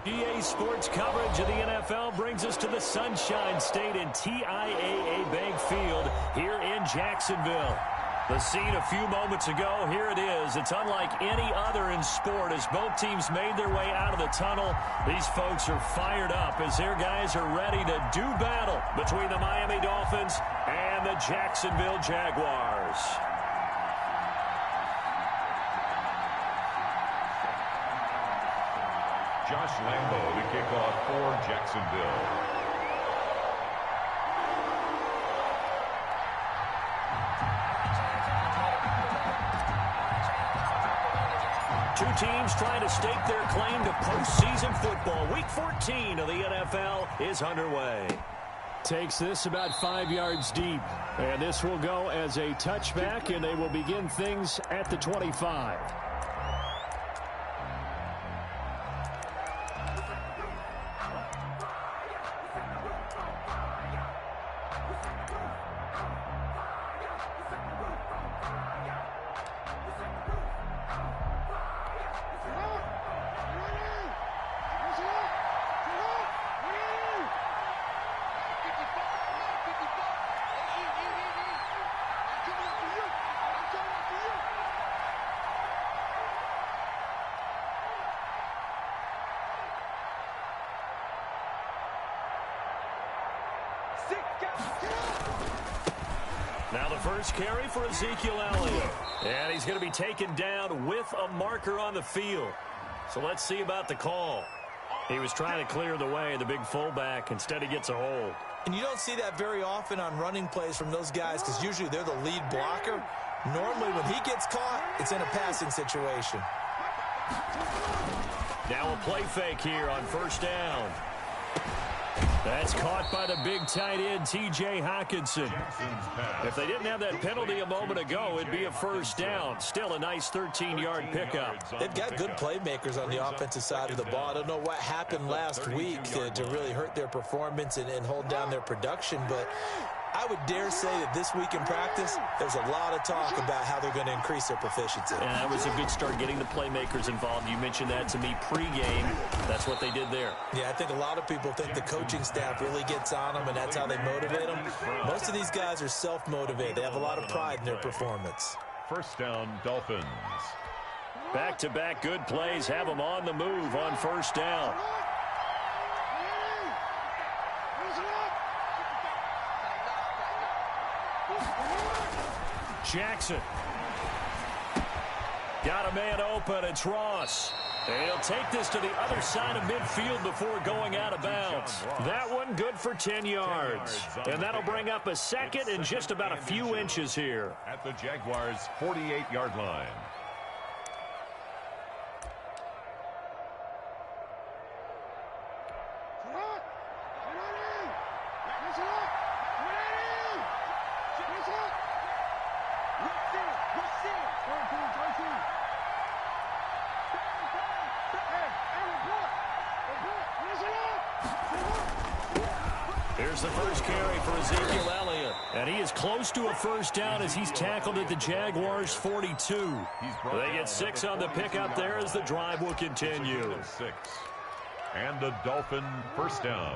EA Sports coverage of the NFL brings us to the Sunshine State and TIAA Bank Field here in Jacksonville. The scene a few moments ago, here it is. It's unlike any other in sport as both teams made their way out of the tunnel. These folks are fired up as their guys are ready to do battle between the Miami Dolphins and the Jacksonville Jaguars. Josh Lambo to kick off for Jacksonville. Two teams trying to stake their claim to postseason football. Week 14 of the NFL is underway. Takes this about 5 yards deep. And this will go as a touchback, and they will begin things at the 25. Now the first carry for Ezekiel Elliott. And he's going to be taken down with a marker on the field. So let's see about the call. He was trying to clear the way, the big fullback. Instead, he gets a hold. And you don't see that very often on running plays from those guys because usually they're the lead blocker. Normally, when he gets caught, it's in a passing situation. Now a play fake here on first down. That's caught by the big tight end, T.J. Hockenson. If they didn't have that penalty a moment ago, it'd be a first down. Still a nice 13-yard pickup. They've got good playmakers on the offensive side of the ball. I don't know what happened last week to really hurt their performance and hold down their production, but I would dare say that this week in practice, there's a lot of talk about how they're going to increase their proficiency. And that was a good start getting the playmakers involved. You mentioned that to me pregame. That's what they did there. Yeah, I think a lot of people think the coaching staff really gets on them, and that's how they motivate them. Most of these guys are self-motivated. They have a lot of pride in their performance. First down, Dolphins. Back-to-back good plays have them on the move on first down. Jackson. Got a man open. It's Ross. And he'll take this to the other side of midfield before going out of bounds. That one good for 10 yards. And that'll bring up a second and just about a few inches here. At the Jaguars' 48-yard line. Here's the first carry for Ezekiel Elliott. And he is close to a first down as he's tackled at the Jaguars' 42. They get 6 on the pickup there as the drive will continue. And a Dolphin first down.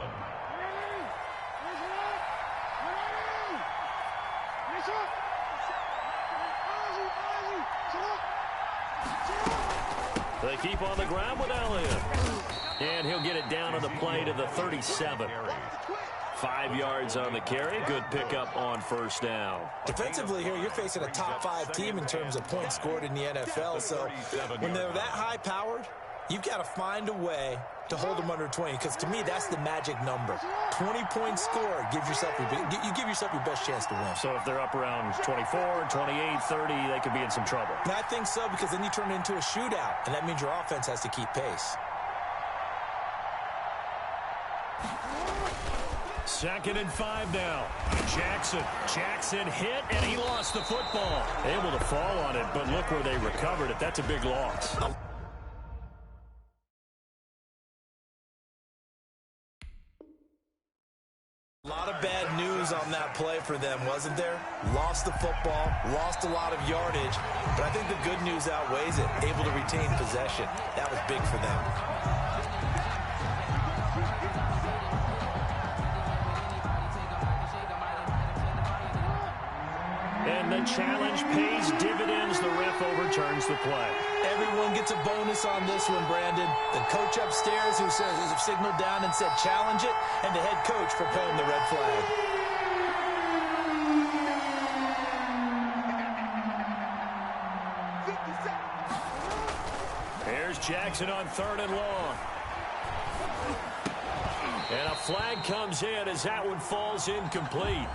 They keep on the ground with Elliott. And he'll get it down on the play to the 37. 5 yards on the carry. Good pickup on first down. Defensively here, you're facing a top-5 team in terms of points scored in the NFL. So when they're that high-powered, you've got to find a way to hold them under 20. Because to me, that's the magic number. 20 points scored. You give yourself your best chance to win. So if they're up around 24, 28, 30, they could be in some trouble. And I think so, because then you turn it into a shootout. And that means your offense has to keep pace. 2nd and 5 now. Jackson hit, and he lost the football. Able to fall on it, but look where they recovered it. That's a big loss. A lot of bad news on that play for them, wasn't there? Lost the football, lost a lot of yardage, but I think the good news outweighs it. Able to retain possession. That was big for them. And the challenge pays dividends. The ref overturns the play. Everyone gets a bonus on this one, Brandon. The coach upstairs who signaled down and said challenge it, and the head coach for pulling the red flag. Here's Jackson on 3rd and long. And a flag comes in as that one falls incomplete.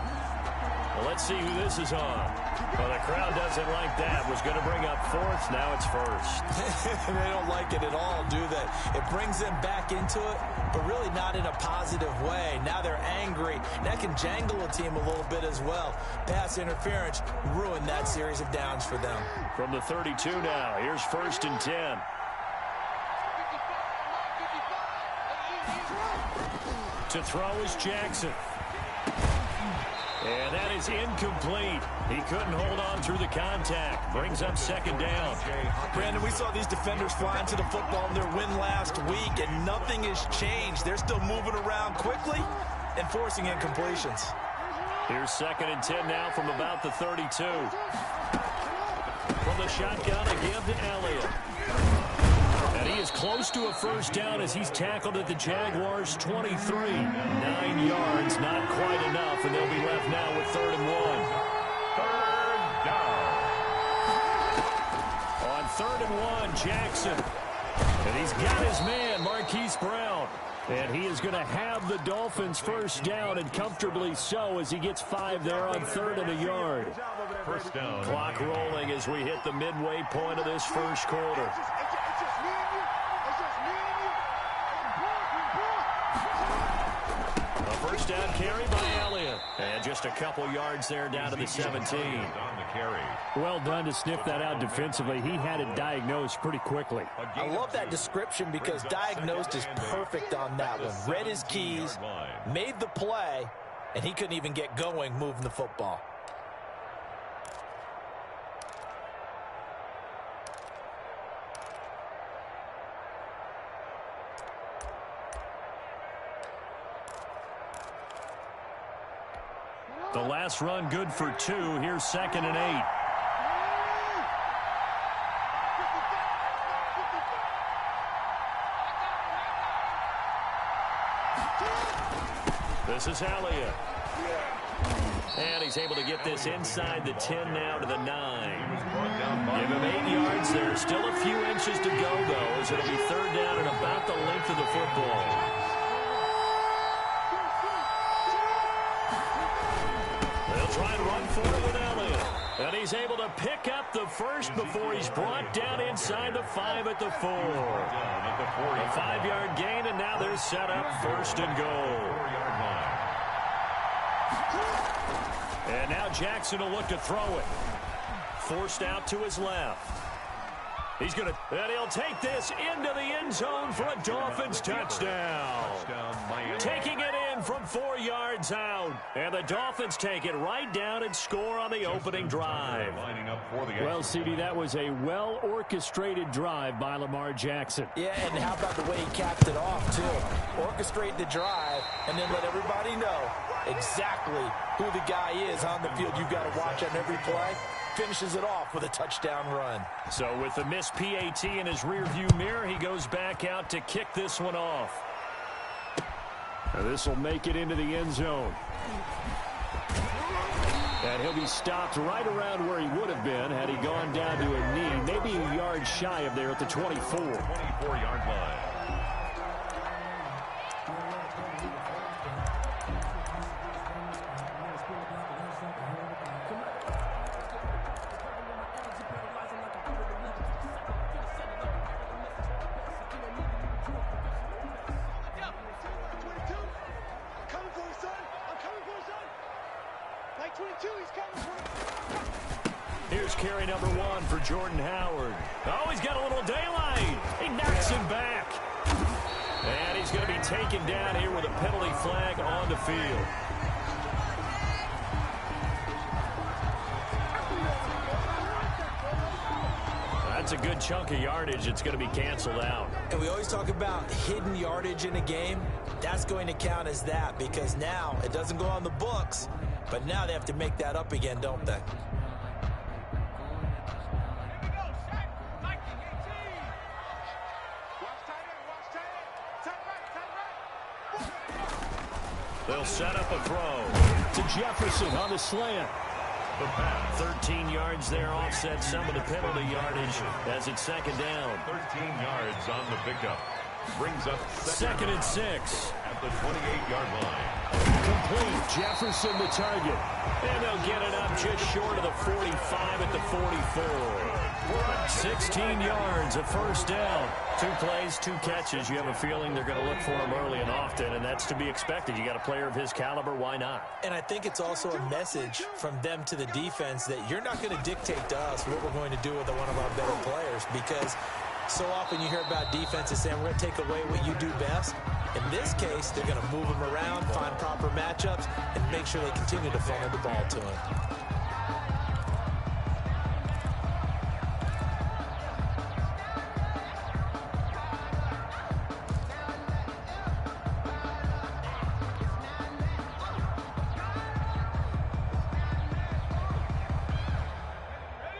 Well, let's see who this is on. Well, the crowd doesn't like that. Was going to bring up 4th. Now it's 1st. They don't like it at all, do they? It brings them back into it, but really not in a positive way. Now they're angry. That can jangle a team a little bit as well. Pass interference ruined that series of downs for them. From the 32 now, here's 1st and 10. To throw is Jackson. And that is incomplete. He couldn't hold on through the contact. Brings up 2nd down. Brandon, we saw these defenders flying to the football in their win last week, and nothing has changed. They're still moving around quickly and forcing incompletions. Here's 2nd and 10 now from about the 32. From the shotgun again to Elliott. And he is close to a 1st down as he's tackled at the Jaguars' 23. 9 yards, not quite enough, and they'll be left now with 3rd and 1. 3rd down. On 3rd and 1, Jackson. And he's got his man, Marquise Brown. And he is going to have the Dolphins 1st down, and comfortably so, as he gets 5 there on 3rd and a yard. 1st down. Clock rolling as we hit the midway point of this 1st quarter. A 1st down carry by Elliott. And just a couple yards there down to the 17. Well done to sniff that out defensively. He had it diagnosed pretty quickly. I love that description because diagnosed is perfect on that one. Read his keys, made the play, and he couldn't even get going moving the football. The last run good for 2. Here's 2nd and 8. This is Elliott. And he's able to get this inside the 10 now to the 9. Give him 8 yards there. Still a few inches to go, though, as it'll be 3rd down and about the length of the football. Try and run for it with Elliott. And he's able to pick up the 1st before he's brought down inside the 5 at the 4. A 5-yard gain, and now they're set up 1st and goal. And now Jackson will look to throw it. Forced out to his left. He's going to, and he'll take this into the end zone for a Dolphins touchdown. Taking it in from 4 yards out. And the Dolphins take it right down and score on the opening drive. Well, CD, that was a well-orchestrated drive by Lamar Jackson. Yeah, and how about the way he capped it off, too? Orchestrate the drive and then let everybody know exactly who the guy is on the field you've got to watch on every play. Finishes it off with a touchdown run. So with the missed PAT in his rearview mirror, he goes back out to kick this one off. Now this will make it into the end zone. And he'll be stopped right around where he would have been had he gone down to a knee, maybe a yard shy of there at the 24. 24-yard line. Here's carry number 1 for Jordan Howard. Oh, he's got a little daylight. He knocks him back. And he's going to be taken down here with a penalty flag on the field. That's a good chunk of yardage. It's going to be canceled out. And we always talk about hidden yardage in a game. That's going to count as that because now it doesn't go on the books, but now they have to make that up again, don't they? They'll set up a throw to Jefferson on the slant. 13 yards there, offset some of the penalty yardage as it's second down. 13 yards on the pickup. Brings up second and 6. At the 28-yard line. Complete. Jefferson the target. And they'll get it up just short of the 45 at the 44. 16 yards, a first down. 2 plays, 2 catches. You have a feeling they're going to look for him early and often, and that's to be expected. You got a player of his caliber, why not? And I think it's also a message from them to the defense that you're not going to dictate to us what we're going to do with one of our better players, because so often you hear about defenses saying we're going to take away what you do best. In this case, they're going to move him around, find proper matchups, and make sure they continue to funnel the ball to him.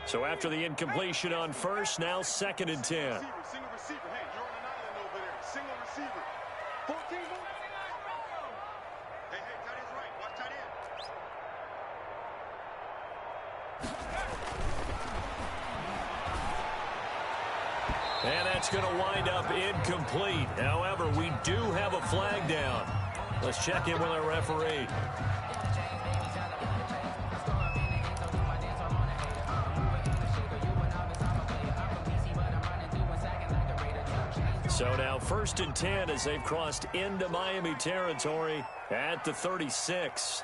So after the incompletion on first, now second and 10. Single receiver. Hey, you're on an island over there. Single receiver. 14. Hey, tight end's right. Watch tight end. And that's going to wind up incomplete. However, we do have a flag down. Let's check in with our referee. So now first and 10 as they've crossed into Miami territory at the 36.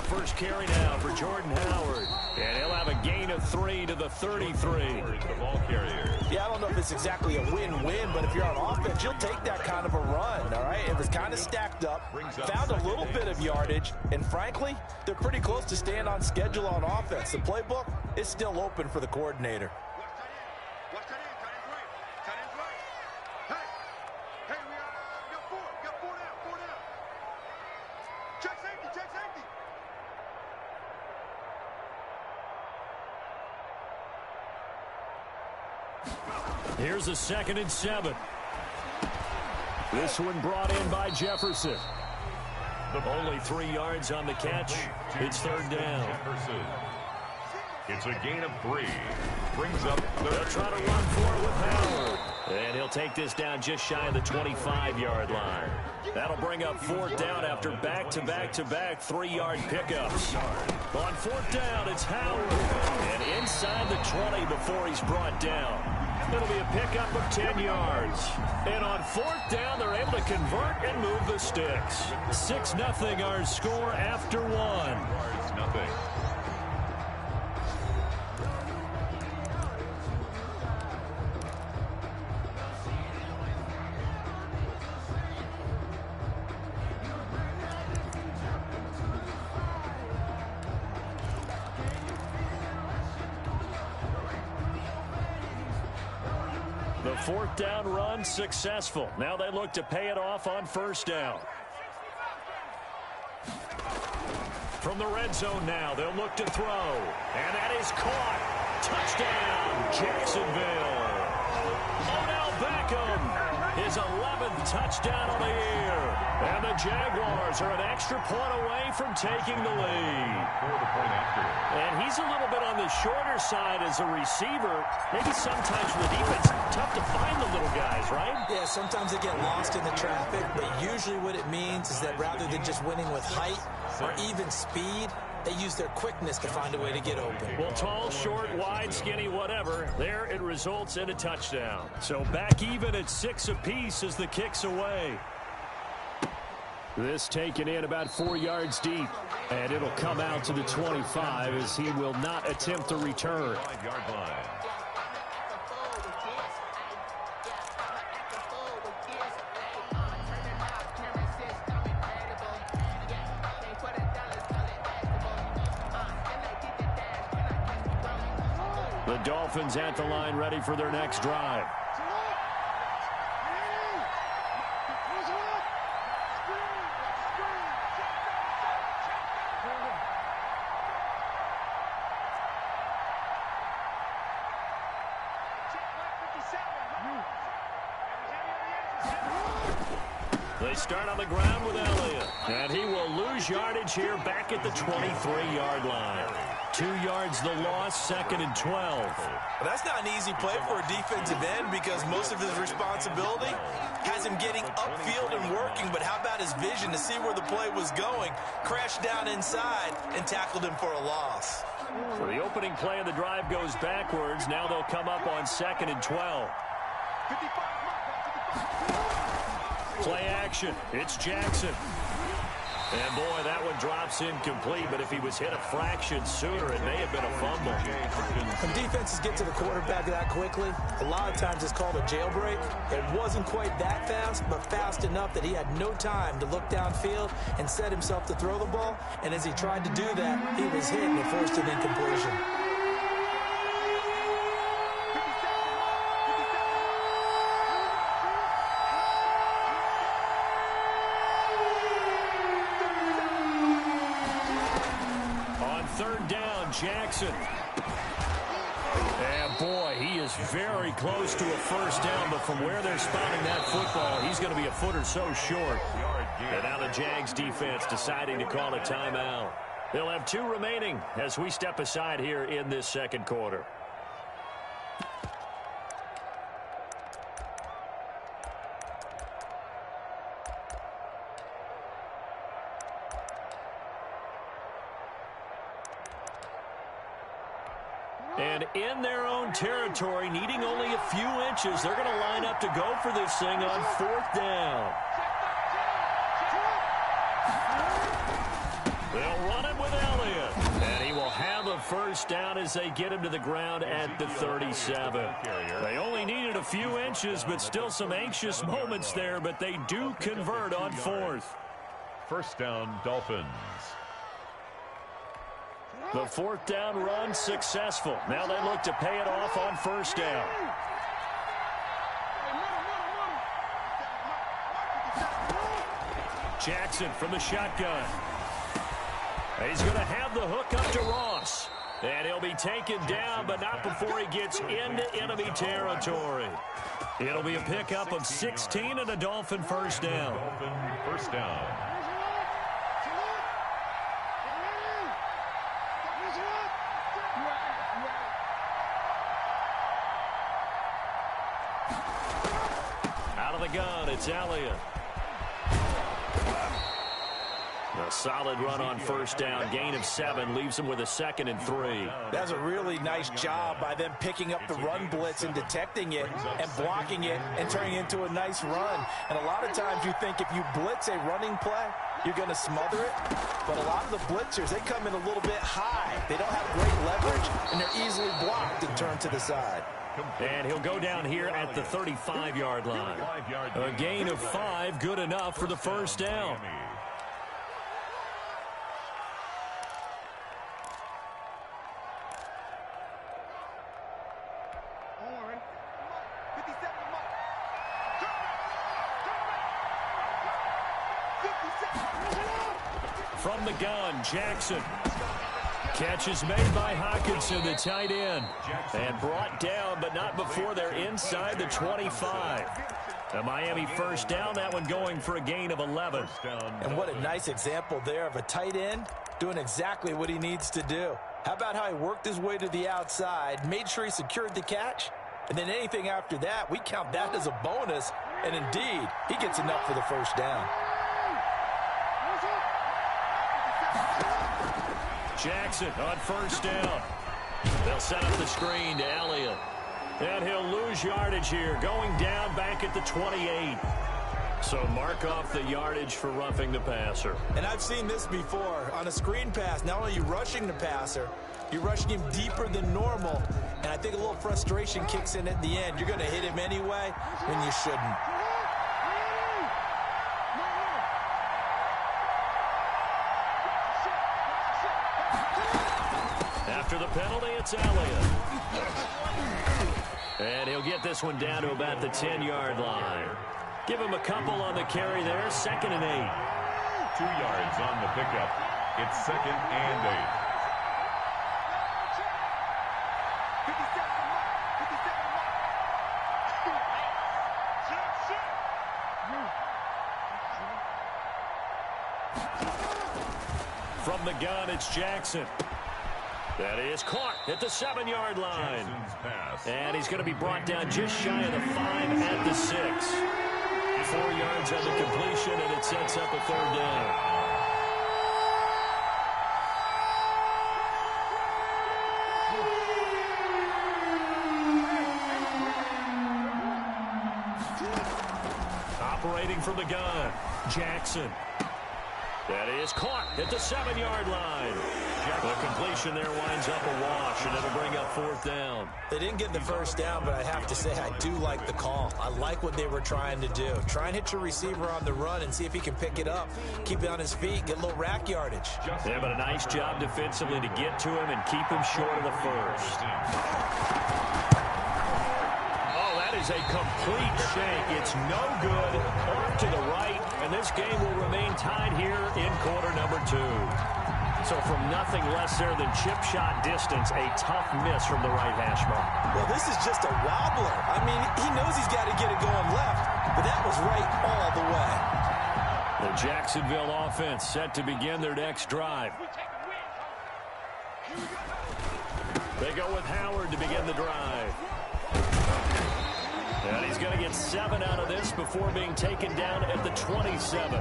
First carry now for Jordan Howard. And he'll have a gain of 3 to the 33. The ball carrier. Yeah, I don't know if it's exactly a win-win, but if you're on offense, you'll take that kind of a run, all right? It was kind of stacked up, found a little bit of yardage, and frankly, they're pretty close to staying on schedule on offense. The playbook is still open for the coordinator. Watch tight end. Tight end's right. Tight end's right. Hey, we got 4. We got 4 down. 4 down. Check safety. Check safety. Here's a second and 7. This one brought in by Jefferson. Only 3 yards on the catch. It's third down. Jefferson. It's a gain of 3. Brings up They'll try to run for it with Howard. And he'll take this down just shy of the 25-yard line. That'll bring up fourth down after back-to-back-to-back 3-yard pickups. On fourth down, it's Howard. And inside the 20 before he's brought down. It'll be a pickup of 10 yards. And on fourth down, they're able to convert and move the sticks. 6-0 our score after 1. nothing. The fourth down run successful. Now they look to pay it off on first down. From the red zone now, they'll look to throw. And that is caught. Touchdown, Jacksonville. Odell Beckham, his 11th touchdown of the year. And the Jaguars are an extra point away from taking the lead. For the point after. And he's a little bit on the shorter side as a receiver. Maybe sometimes for the defense, tough to find the little guys, right? Yeah, sometimes they get lost in the traffic, but usually what it means is that rather than just winning with height or even speed, they use their quickness to find a way to get open. Well, tall, short, wide, skinny, whatever. There it results in a touchdown. So back even at 6 apiece as the kick's away. This taken in about 4 yards deep. And it'll come out to the 25 as he will not attempt to return. 5-yard line. The Dolphins at the line ready for their next drive. They start on the ground with Elliott. And he will lose yardage here back at the 23-yard line. 2 yards the loss, 2nd and 12. Well, that's not an easy play for a defensive end because most of his responsibility has him getting upfield and working. But how about his vision to see where the play was going? Crashed down inside and tackled him for a loss. So the opening play of the drive goes backwards. Now they'll come up on 2nd and 12. Play action. It's Jackson. And, boy, that one drops incomplete, but if he was hit a fraction sooner, it may have been a fumble. When defenses get to the quarterback that quickly, a lot of times it's called a jailbreak. It wasn't quite that fast, but fast enough that he had no time to look downfield and set himself to throw the ball. And as he tried to do that, he was hit and it forced an incompletion. Jackson. And, boy, he is very close to a first down, but from where they're spotting that football, he's going to be a foot or so short. And now the Jags defense deciding to call a timeout. They'll have 2 remaining as we step aside here in this second quarter. And in their own territory, needing only a few inches, they're going to line up to go for this thing on 4th down. They'll run it with Elliott. And he will have a first down as they get him to the ground at the 37. They only needed a few inches, but still some anxious moments there, but they do convert on 4th. First down, Dolphins. The 4th down run successful. Now they look to pay it off on first down. Jackson from the shotgun. He's going to have the hook up to Ross. And he'll be taken down, but not before he gets into enemy territory. It'll be a pickup of 16 and a Dolphin first down. Dolphin first down. The gun, it's Elliott. A solid run on first down. Gain of 7 leaves him with a 2nd and 3. That's a really nice job by them picking up the run blitz and detecting it and blocking it and turning it into a nice run. And a lot of times you think if you blitz a running play, you're going to smother it. But a lot of the blitzers, they come in a little bit high. They don't have great leverage, and they're easily blocked and turned to the side. And he'll go down here at the 35-yard line. A gain of 5, good enough for the first down. From the gun, Jackson. Catch is made by Hawkinson, the tight end. And brought down, but not before they're inside the 25. A Miami first down, that one going for a gain of 11. And what a nice example there of a tight end doing exactly what he needs to do. How about how he worked his way to the outside, made sure he secured the catch, and then anything after that, we count that as a bonus. And indeed, he gets enough for the first down. Jackson on first down. They'll set up the screen to Elliott. And he'll lose yardage here, going down back at the 28. So mark off the yardage for roughing the passer. And I've seen this before. On a screen pass, not only are you rushing the passer, you're rushing him deeper than normal. And I think a little frustration kicks in at the end. You're going to hit him anyway when you shouldn't. After the penalty, it's Elliott. And he'll get this one down to about the 10-yard line. Give him a couple on the carry there, 2nd and 8. 2 yards on the pickup. It's 2nd and 8. From the gun, it's Jackson. That is caught at the 7-yard line. And he's going to be brought down just shy of the 5 at the 6. 4 yards on the completion, and it sets up a 3rd down. Operating from the gun, Jackson. That is caught at the 7-yard line. The completion there winds up a wash, and it'll bring up 4th down. They didn't get the first down, but I have to say I do like the call. I like what they were trying to do. Try and hit your receiver on the run and see if he can pick it up. Keep it on his feet, get a little rack yardage. Yeah, but a nice job defensively to get to him and keep him short of the first. Is a complete shake. It's no good. Off to the right, and this game will remain tied here in quarter number 2. So from nothing less there than chip shot distance, a tough miss from the right hash mark. Well, this is just a wobbler. I mean, he knows he's got to get it going left, but that was right all the way. The Jacksonville offense set to begin their next drive. They go with Howard to begin the drive. And he's going to get 7 out of this before being taken down at the 27.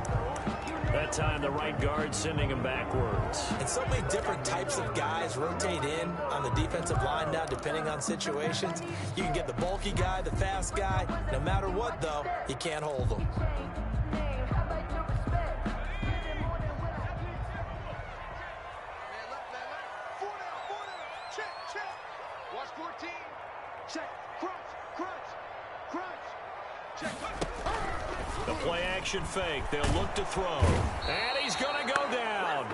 That time, the right guard sending him backwards. And so many different types of guys rotate in on the defensive line now, depending on situations. You can get the bulky guy, the fast guy. No matter what, though, you can't hold them. The play-action fake. They'll look to throw. And he's going to go down.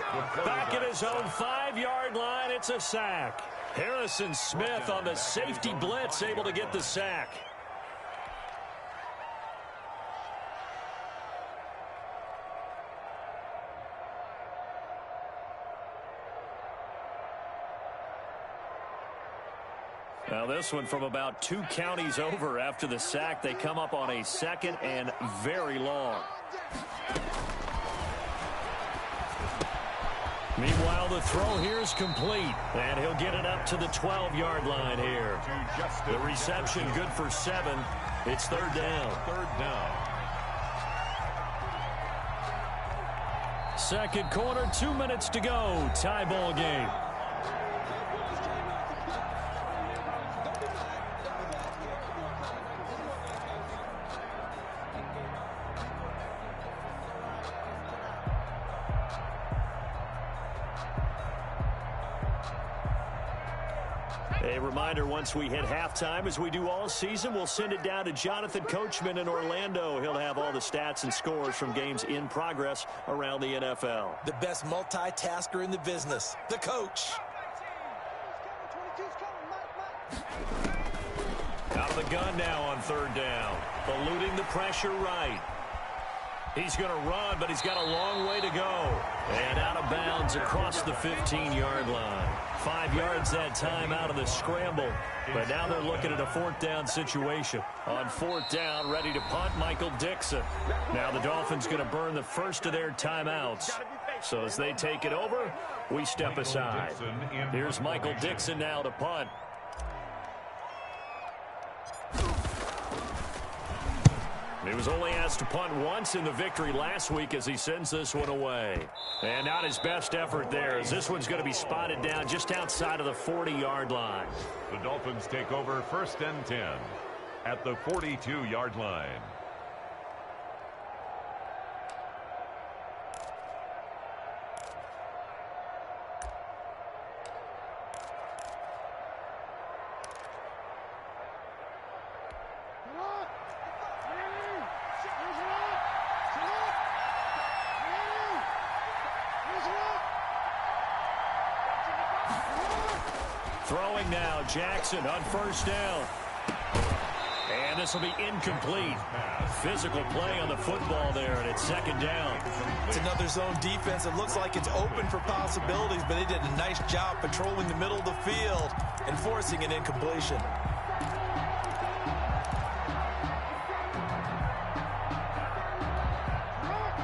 Back at his own 5-yard line, it's a sack. Harrison Smith on the safety blitz, able to get the sack. Now this one from about 2 counties over after the sack. They come up on a 2nd and very long. Meanwhile, the throw here is complete. And he'll get it up to the 12-yard line here. The reception good for 7. It's 3rd down. 3rd down. 2nd quarter, 2 minutes to go. Tie ball game. A reminder, once we hit halftime, as we do all season, we'll send it down to Jonathan Coachman in Orlando. He'll have all the stats and scores from games in progress around the NFL. The best multitasker in the business, the coach. Out of the gun now on 3rd down. Eluding the pressure right. He's going to run, but he's got a long way to go. And out of bounds across the 15-yard line. 5 yards that time out of the scramble. But now they're looking at a 4th down situation. On 4th down, ready to punt, Michael Dixon. Now the Dolphins going to burn the first of their timeouts. So as they take it over, we step aside. Here's Michael Dixon now to punt. He was only asked to punt once in the victory last week as he sends this one away. And not his best effort there, as this one's going to be spotted down just outside of the 40-yard line. The Dolphins take over 1st and 10 at the 42-yard line. Throwing now, Jackson on 1st down. And this will be incomplete. Physical play on the football there, and it's 2nd down. It's another zone defense. It looks like it's open for possibilities, but they did a nice job patrolling the middle of the field and forcing an incompletion.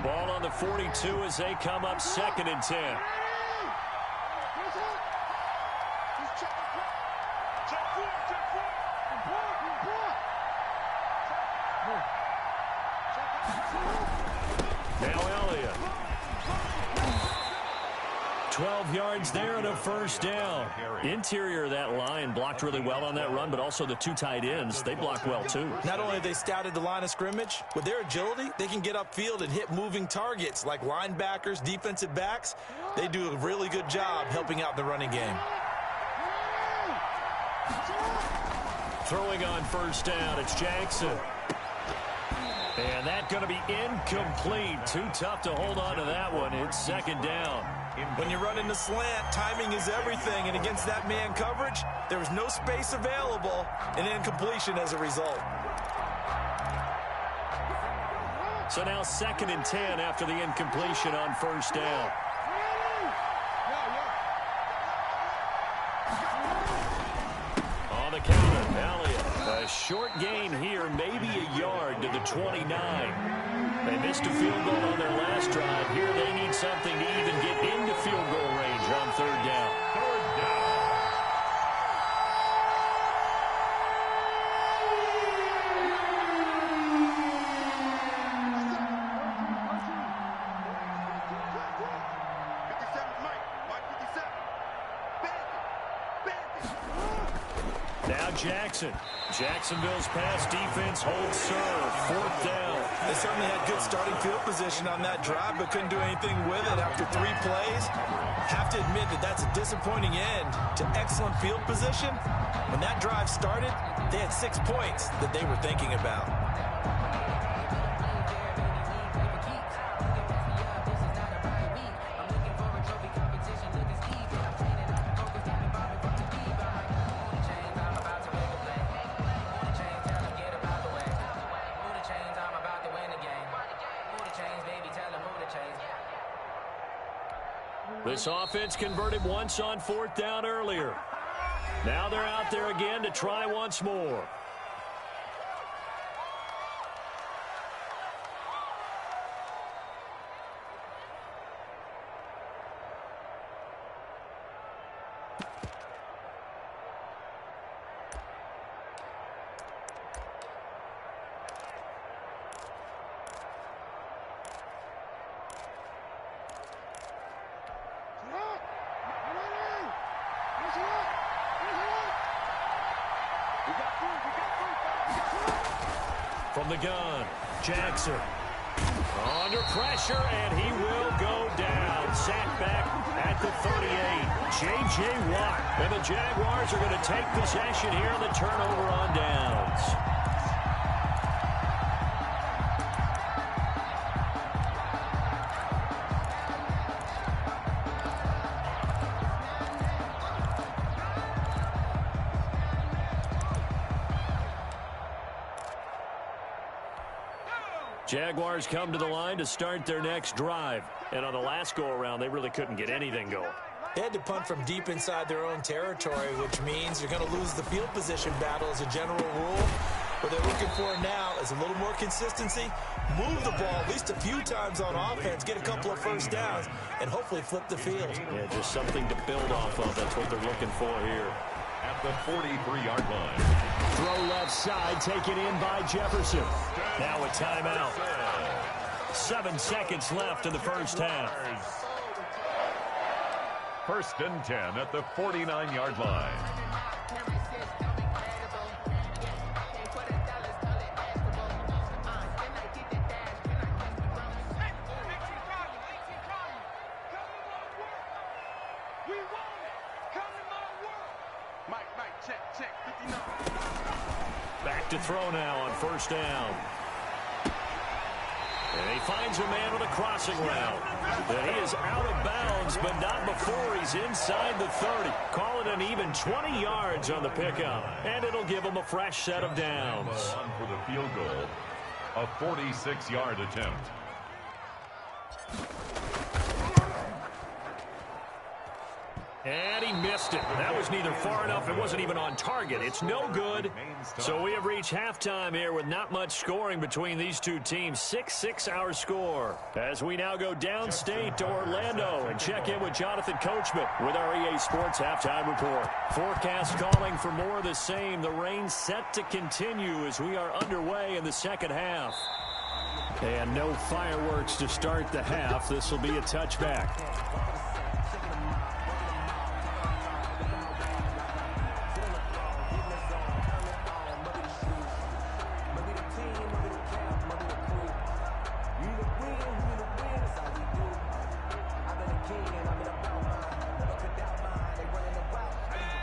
Ball on the 42 as they come up 2nd and 10. Now Elliott. 12 yards there and a first down. Interior of that line blocked really well on that run, but also the two tight ends, they blocked well too. Not only have they scouted the line of scrimmage, with their agility, they can get upfield and hit moving targets like linebackers, defensive backs. They do a really good job helping out the running game. Throwing on first down, it's Jackson. And that's going to be incomplete. Too tough to hold on to that one. It's second down. When you run in the slant, timing is everything. And against that man coverage, there was no space available, and incompletion as a result. So now 2nd and 10 after the incompletion on first down. On the counter, Elliott. A short gain here, maybe a yard to the 29. They missed a field goal on their last drive. Here they need something to even get into field goal range on 3rd down. Now Jackson. Jacksonville's pass defense holds serve. 4th down. They certainly had good starting field position on that drive, but couldn't do anything with it after 3 plays. Have to admit that that's a disappointing end to excellent field position. When that drive started, they had 6 points that they were thinking about. This offense converted once on 4th down earlier. Now they're out there again to try once more. From the gun, Jackson. Under pressure, and he will go down. Sacked back at the 38. J.J. Watt. And the Jaguars are going to take possession here on the turnover on downs. Jaguars come to the line to start their next drive. And on the last go-around, they really couldn't get anything going. They had to punt from deep inside their own territory, which means you're going to lose the field position battle as a general rule. What they're looking for now is a little more consistency, move the ball at least a few times on offense, get a couple of first downs, and hopefully flip the field. Yeah, just something to build off of. That's what they're looking for here. At the 43-yard line. Throw left side, taken in by Jefferson. Now a timeout. 7 seconds left in the first half. 1st and 10 at the 49-yard line. Back to throw now on 1st down. And he finds a man with a crossing route. And he is out of bounds, but not before he's inside the 30. Call it an even 20 yards on the pickup. And it'll give him a fresh set of downs. On for the field goal. A 46-yard attempt. And he missed it. That was neither far enough. It wasn't even on target. It's no good. So we have reached halftime here with not much scoring between these two teams. 6-6 our score. As we now go downstate to Orlando and check in with Jonathan Coachman with our EA Sports Halftime Report. Forecast calling for more of the same. The rain set to continue as we are underway in the second half. And no fireworks to start the half. This will be a touchback.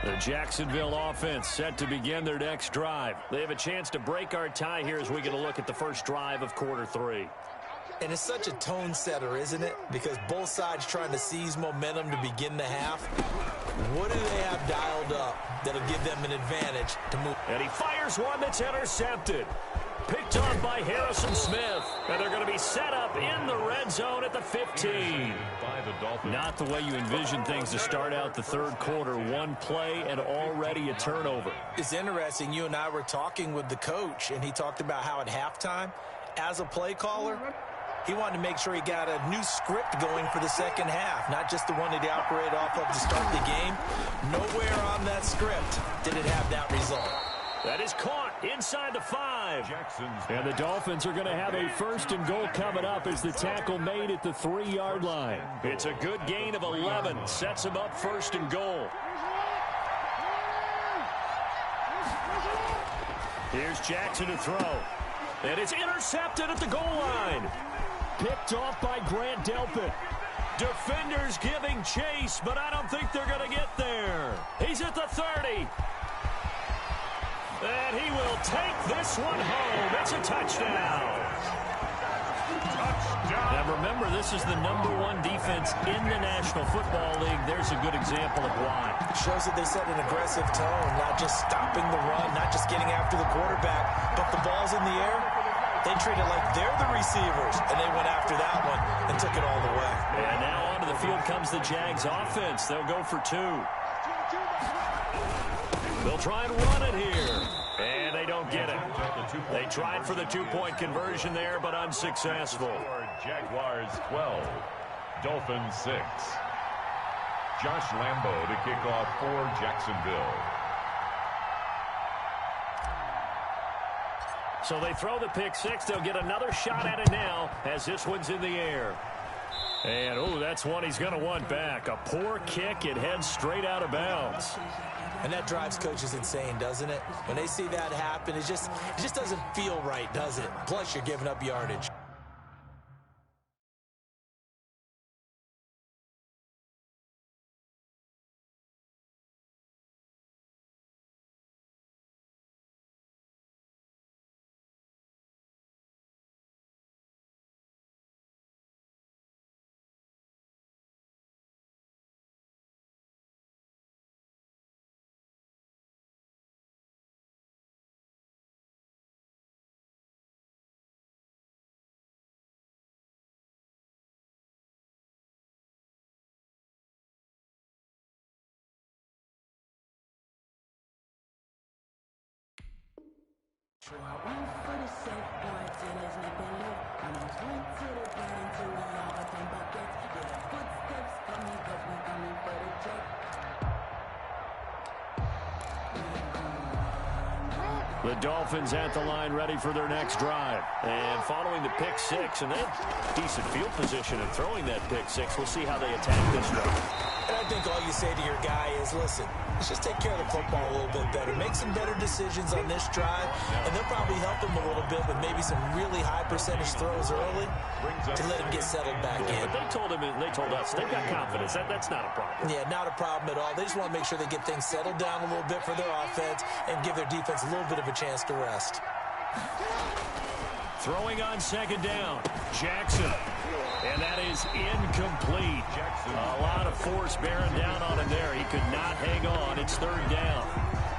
The Jacksonville offense set to begin their next drive. They have a chance to break our tie here as we get a look at the first drive of quarter 3. And it's such a tone setter, isn't it? Because both sides trying to seize momentum to begin the half. What do they have dialed up that'll give them an advantage to move? And he fires one that's intercepted. Picked on by Harrison Smith. And they're going to be set up in the red zone at the 15. Not the way you envision things to start out the third quarter. One play and already a turnover. It's interesting. You and I were talking with the coach, and he talked about how at halftime, as a play caller, he wanted to make sure he got a new script going for the second half, not just the one that he operated off of to start the game. Nowhere on that script did it have that result. That is caught inside the 5. And the Dolphins are going to have a first and goal coming up as the tackle made at the 3-yard line. It's a good gain of 11. Sets them up first and goal. Here's Jackson to throw. And it's intercepted at the goal line. Picked off by Grant Delpit. Defenders giving chase, but I don't think they're going to get there. He's at the 30. And he will take this one home. It's a touchdown. Now remember, this is the #1 defense in the National Football League. There's a good example of why. Shows that they set an aggressive tone, not just stopping the run, not just getting after the quarterback, but the ball's in the air. They treat it like they're the receivers, and they went after that one and took it all the way. And now onto the field comes the Jags offense. They'll go for 2. They'll try and run it here. And they don't get it. They tried for the 2-point conversion there, but unsuccessful. Jaguars 12, Dolphins 6. Josh Lambo to kick off for Jacksonville. So they throw the pick 6. They'll get another shot at it now as this one's in the air. And, oh, that's one he's going to want back. A poor kick. It heads straight out of bounds. And that drives coaches insane, doesn't it? When they see that happen, it just doesn't feel right, does it? Plus, you're giving up yardage. The Dolphins at the line ready for their next drive. And following the pick 6, and they have decent field position in throwing that pick 6. We'll see how they attack this drive. And I think all you say to your guy is, listen, let's just take care of the football a little bit better. Make some better decisions on this drive, and they'll probably help him a little bit with maybe some really high percentage throws early to let him get settled back in. But they told us they've got confidence. That's not a problem. Yeah, not a problem at all. They just want to make sure they get things settled down a little bit for their offense and give their defense a little bit of a chance to rest. Throwing on second down, Jackson. And that is incomplete. A lot of force bearing down on him there. He could not hang on. It's third down.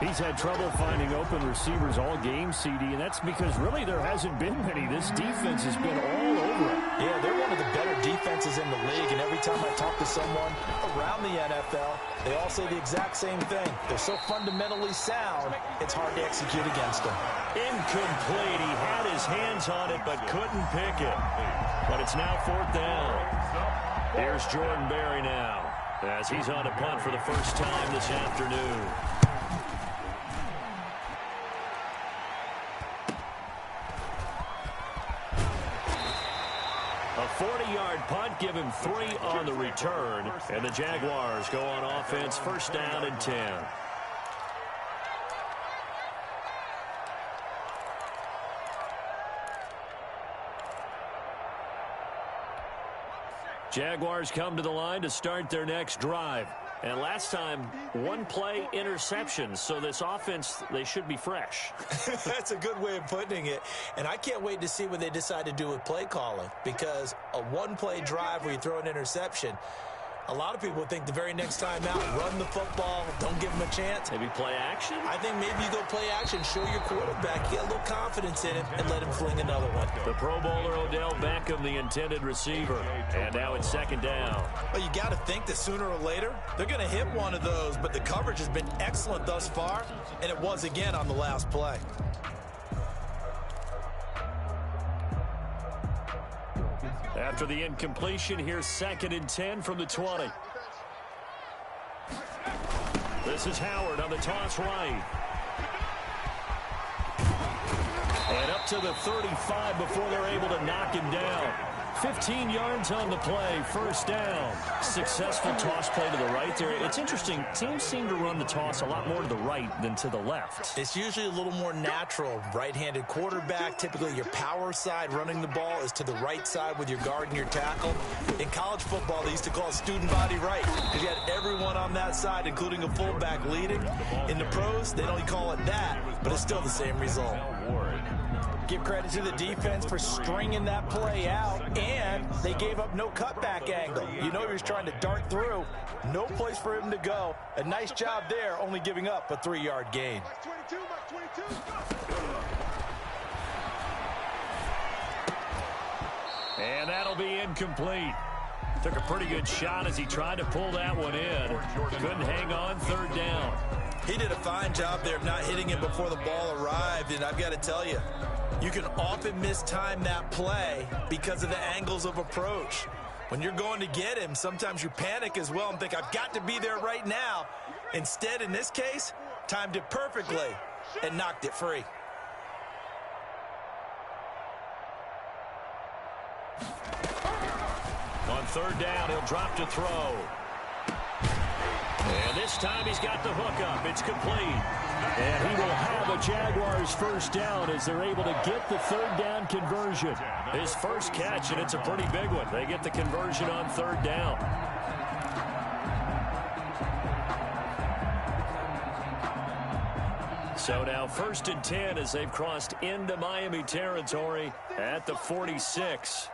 He's had trouble finding open receivers all game, CD, and that's because really there hasn't been many. This defense has been all over him. Yeah, they're one of the better defenses in the league, and every time I talk to someone around the NFL, they all say the exact same thing. They're so fundamentally sound, it's hard to execute against them. Incomplete. He had his hands on it, but couldn't pick it. But it's now 4th down. Here's Jordan Berry now, as he's on a punt for the first time this afternoon. A 40-yard punt, give him 3 on the return, and the Jaguars go on offense, 1st down and 10. Jaguars come to the line to start their next drive. And last time, 1-play interceptions. So this offense, they should be fresh. That's a good way of putting it. And I can't wait to see what they decide to do with play calling. Because a 1-play drive where you throw an interception, a lot of people think the very next time out, run the football, don't give them a chance. Maybe play action? I think maybe you go play action, show your quarterback, get a little confidence in him, and let him fling another one. The Pro Bowler Odell Beckham, the intended receiver. And now it's 2nd down. Well, you got to think that sooner or later, they're going to hit one of those, but the coverage has been excellent thus far, and it was again on the last play. After the incompletion, here's 2nd and 10 from the 20. This is Howard on the toss right. And up to the 35 before they're able to knock him down. 15 yards on the play, 1st down. Successful toss play to the right there. It's interesting, teams seem to run the toss a lot more to the right than to the left. It's usually a little more natural. Right-handed quarterback, typically your power side running the ball is to the right side with your guard and your tackle. In college football, they used to call it student body right because you had everyone on that side, including a fullback leading. In the pros, they don't call it that, but it's still the same result. Give credit to the defense for stringing that play out, and they gave up no cutback angle. You know he was trying to dart through. No place for him to go. A nice job there, only giving up a 3-yard gain. And that'll be incomplete. Took a pretty good shot as he tried to pull that one in. Couldn't hang on, 3rd down. He did a fine job there of not hitting it before the ball arrived, and I've got to tell you, you can often mistime that play because of the angles of approach. When you're going to get him, sometimes you panic as well and think, I've got to be there right now. Instead, in this case, timed it perfectly and knocked it free. On 3rd down, he'll drop to throw. And this time he's got the hook up. It's complete. And he will have a Jaguars 1st down as they're able to get the 3rd down conversion. His first catch, and it's a pretty big one. They get the conversion on 3rd down. So now 1st and 10 as they've crossed into Miami territory at the 46.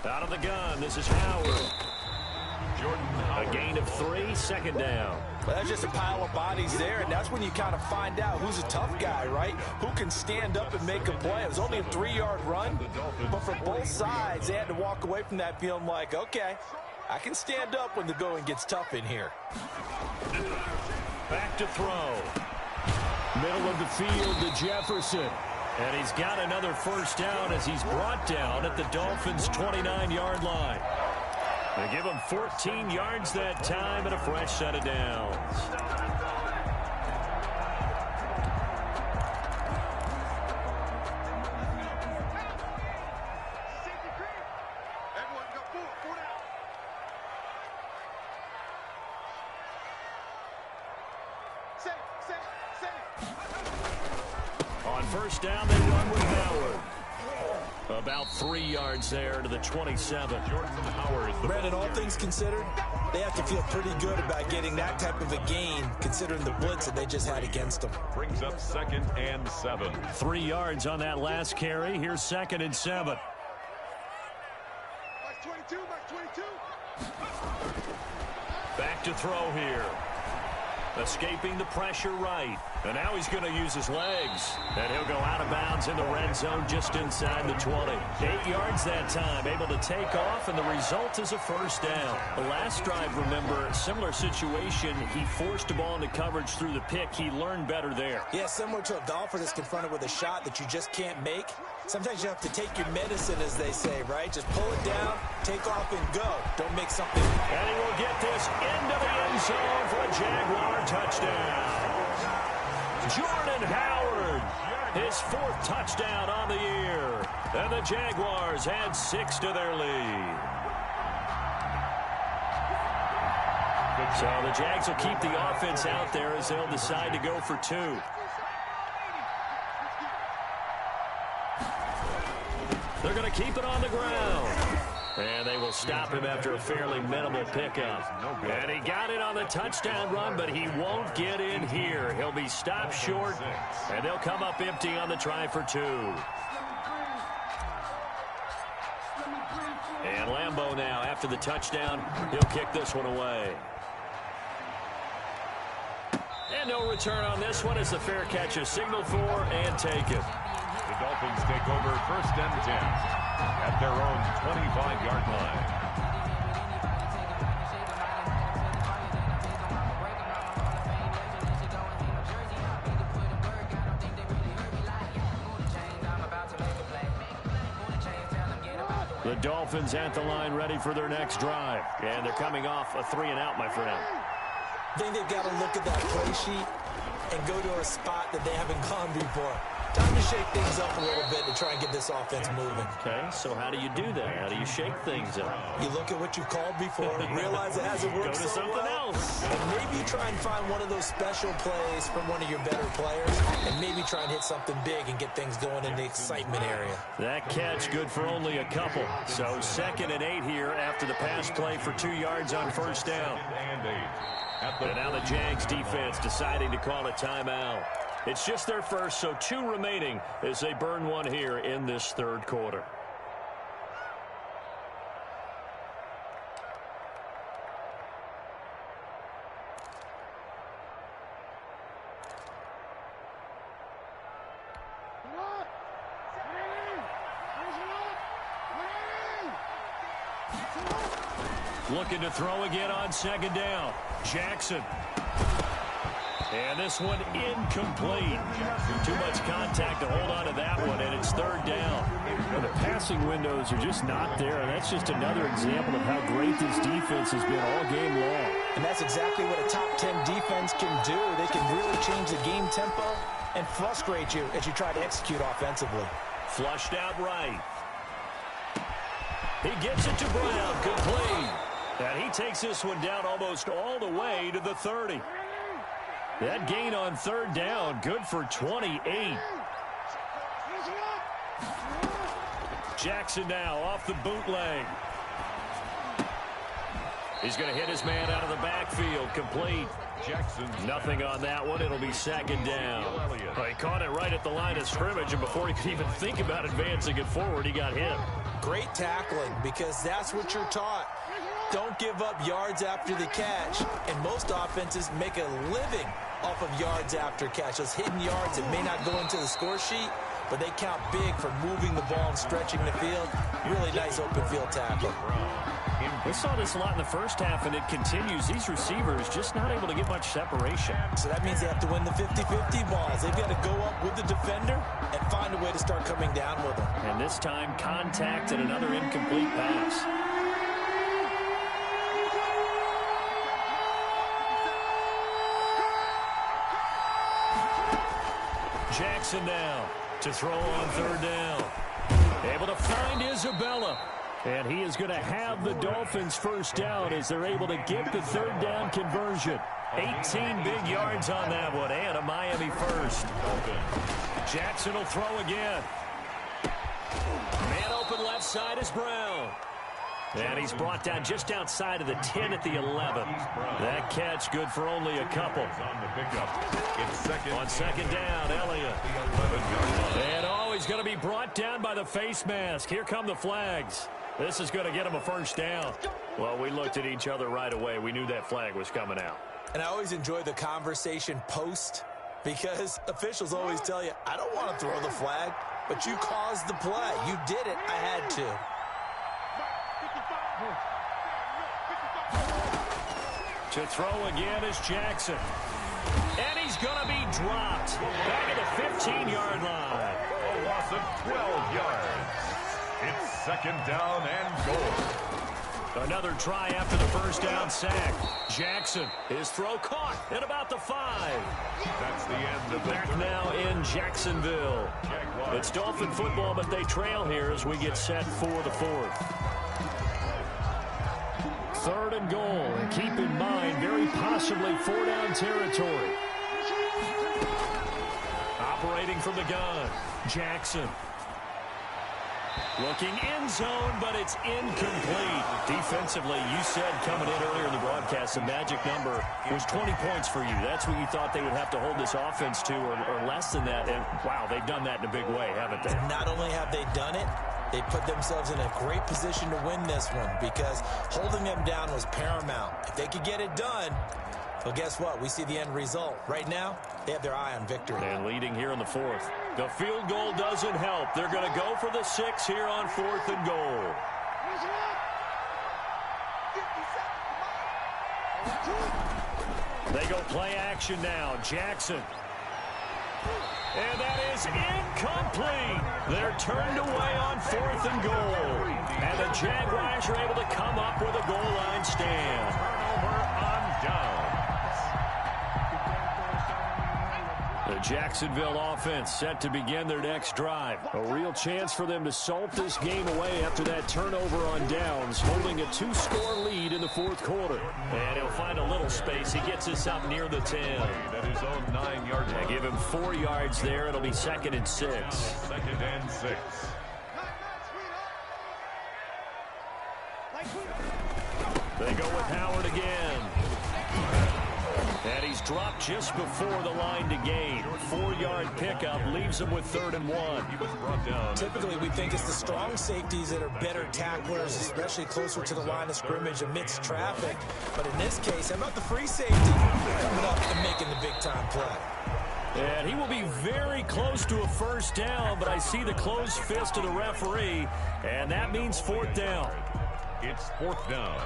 Out of the gun, this is Howard. A gain of 3, 2nd down. Well, that's just a pile of bodies there, and that's when you kind of find out who's a tough guy, right? Who can stand up and make a play. It was only a 3-yard run, but for both sides, they had to walk away from that feeling like, okay, I can stand up when the going gets tough in here. Back to throw. Middle of the field to Jefferson. And he's got another 1st down as he's brought down at the Dolphins' 29-yard line. They give him 14 yards that time and a fresh set of downs. On 1st down, they run with Howard. About 3 yards there to the 27. Brandon, all things considered, they have to feel pretty good about getting that type of a gain, considering the blitz that they just had against them. Brings up 2nd and 7. 3 yards on that last carry. Here's 2nd and 7. Back to throw here. Escaping the pressure right. And now he's going to use his legs. And he'll go out of bounds in the red zone just inside the 20. 8 yards that time, able to take off, and the result is a first down. The last drive, remember, similar situation. He forced the ball into coverage through the pick. He learned better there. Yeah, similar to a golfer that's confronted with a shot that you just can't make. Sometimes you have to take your medicine, as they say, right? Just pull it down, take off, and go. Don't make something. And he will get this into the end zone for a Jaguar touchdown. Jordan Howard, his 4th touchdown on the year. And the Jaguars add 6 to their lead. So the Jags will keep the offense out there as they'll decide to go for 2. They're going to keep it on the ground. And they will stop him after a fairly minimal pickup. And he got it on the touchdown run, but he won't get in here. He'll be stopped short, and they'll come up empty on the try for 2. And Lambeau now, after the touchdown, he'll kick this one away. And no return on this one as the fair catch is signaled for and taken. The Dolphins take over 1st and 10 at their own 25-yard line. The Dolphins at the line ready for their next drive. And they're coming off a 3-and-out, my friend. I think they've got to look at that play sheet and go to a spot that they haven't gone before. Time to shake things up a little bit to try and get this offense moving. Okay, so how do you do that? How do you shake things up? You look at what you've called before, realize it hasn't worked Go to so something well, else. and maybe try and find one of those special plays from one of your better players, and maybe try and hit something big and get things going in the excitement area. That catch good for only a couple. So 2nd and 8 here after the pass play for 2 yards on 1st down. And now the Jags defense deciding to call a timeout. It's just their first, so 2 remaining as they burn one here in this 3rd quarter. Looking to throw again on 2nd down. Jackson. And this one incomplete. Too much contact to hold on to that one, and it's 3rd down. Well, the passing windows are just not there, and that's just another example of how great this defense has been all game long. And that's exactly what a top 10 defense can do. They can really change the game tempo and frustrate you as you try to execute offensively. Flushed out right. He gets it to Brown, complete. And he takes this one down almost all the way to the 30. That gain on 3rd down, good for 28. Jackson now off the bootleg. He's going to hit his man out of the backfield, complete. Jackson. Nothing on that one. It'll be 2nd down. Well, he caught it right at the line of scrimmage, and before he could even think about advancing it forward, he got hit. Great tackling, because that's what you're taught. Don't give up yards after the catch, and most offenses make a living off of yards after catch. Those hidden yards that may not go into the score sheet, but they count big for moving the ball and stretching the field. Really nice open field tackle. We saw this a lot in the first half, and it continues. These receivers just not able to get much separation. So that means they have to win the 50-50 balls. They've got to go up with the defender and find a way to start coming down with them. And this time, contact and another incomplete pass. Jackson now to throw on 3rd down. Able to find Isabella. And he is going to have the Dolphins 1st down as they're able to get the 3rd down conversion. 18 big yards on that one, and a Miami 1st. Jackson will throw again. Man open left side is Brown. And he's brought down just outside of the 10 at the 11. That catch good for only a couple. On 2nd down, Elliott. And he's going to be brought down by the face mask. Here come the flags. This is going to get him a 1st down. Well, we looked at each other right away. We knew that flag was coming out. And I always enjoy the conversation post because officials always tell you, I don't want to throw the flag, but you caused the play. You did it. I had to. To throw again is Jackson. And he's going to be dropped back at the 15-yard line. A loss of 12 yards. It's second down and goal. Another try after the first down sack. Jackson, his throw caught at about the 5. That's the end of the Back now in Jacksonville. It's Dolphin football, but they trail here as we get set for the 4th. 3rd and goal, and keep in mind, very possibly 4-down territory. Operating from the gun, Jackson. Looking end zone, but it's incomplete. Defensively, you said coming in earlier in the broadcast, the magic number was 20 points for you. That's what you thought they would have to hold this offense to, or less than that. And, wow, they've done that in a big way, haven't they? Not only have they done it, they put themselves in a great position to win this one because holding them down was paramount. If they could get it done, well, guess what? We see the end result. Right now, they have their eye on victory. And leading here in the 4th. The field goal doesn't help. They're going to go for the 6 here on 4th and goal. They go play action now. Jackson. And that is incomplete. They're turned away on 4th and goal. And the Jaguars are able to come up with a goal line stand. Turnover on downs. The Jacksonville offense set to begin their next drive. A real chance for them to salt this game away after that turnover on downs, holding a 2-score lead in the 4th quarter. And he'll find a little space. He gets this up near the 10. At his own 9-yard line. Give him 4 yards there. It'll be 2nd and 6. 2nd and 6. They go with Howard again. And he's dropped just before the line to gain. 4-yard pickup leaves him with 3rd and 1. He was brought down. Typically, we think it's the strong safeties that are better tacklers, especially closer to the line of scrimmage amidst traffic. But in this case, how about the free safety coming up and making the big-time play? And he will be very close to a 1st down, but I see the closed fist of the referee, and that means 4th down. It's 4th down.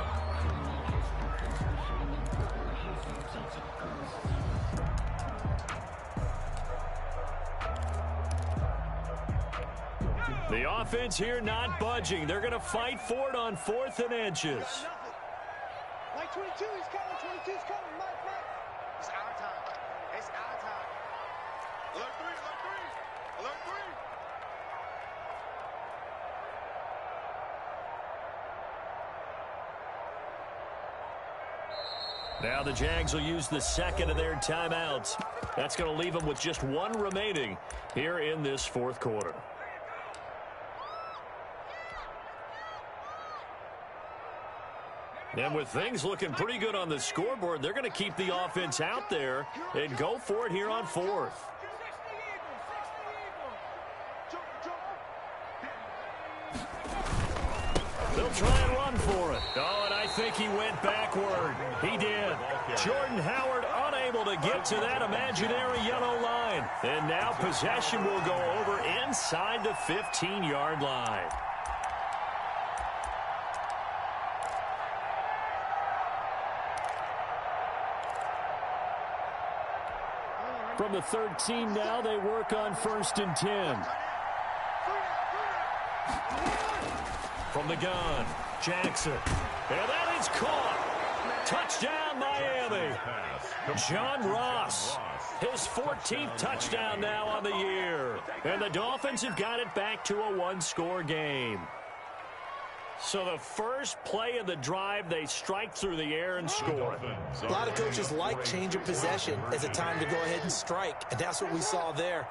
The offense here not budging. They're going to fight for it on 4th and inches. Like 22, he's coming. 22's coming. Mike. It's our time. It's our time. Alert 3. Alert 3. Now the Jags will use the 2nd of their timeouts. That's going to leave them with just 1 remaining here in this 4th quarter. And with things looking pretty good on the scoreboard, they're going to keep the offense out there and go for it here on 4th. They'll try and run for it. Oh, and I think he went backward. He did. Jordan Howard unable to get to that imaginary yellow line. And now possession will go over inside the 15-yard line. From the 13 now, they work on 1st and 10. From the gun, Jackson. And that is caught. Touchdown, Miami. John Ross, his 14th touchdown now on the year. And the Dolphins have got it back to a 1-score game. So the first play of the drive, they strike through the air and score. A lot of coaches like change of possession as a time to go ahead and strike, and that's what we saw there.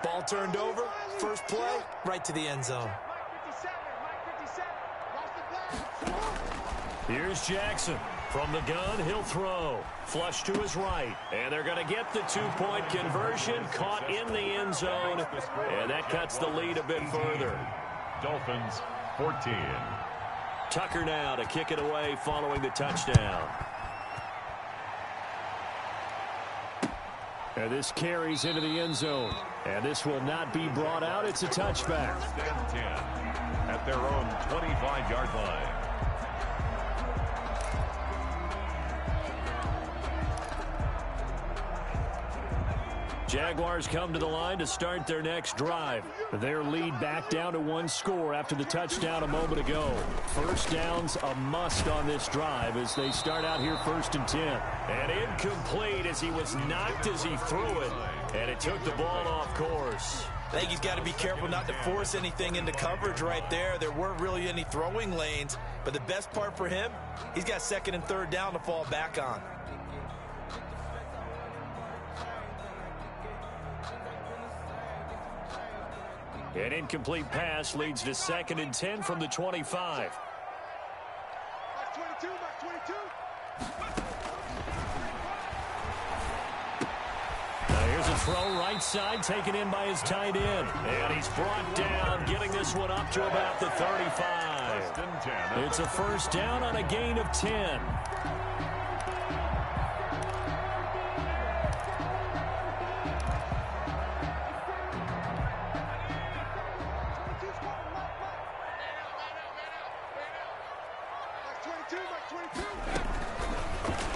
Ball turned over, first play, right to the end zone. Here's Jackson. From the gun, he'll throw. Flush to his right. And they're going to get the 2-point conversion, caught in the end zone. And that cuts the lead a bit further. Dolphins 14. Tucker now to kick it away following the touchdown. And this carries into the end zone. And this will not be brought out. It's a touchback. First and 10 at their own 25-yard line. Jaguars come to the line to start their next drive. Their lead back down to one score after the touchdown a moment ago. First down's a must on this drive as they start out here 1st and 10. And incomplete as he was knocked as he threw it. And it took the ball off course. I think he's got to be careful not to force anything into coverage right there. There weren't really any throwing lanes. But the best part for him, he's got 2nd and 3rd down to fall back on. An incomplete pass leads to 2nd and 10 from the 25. Now here's a throw right side taken in by his tight end. And he's brought down, getting this one up to about the 35. It's a first down on a gain of 10.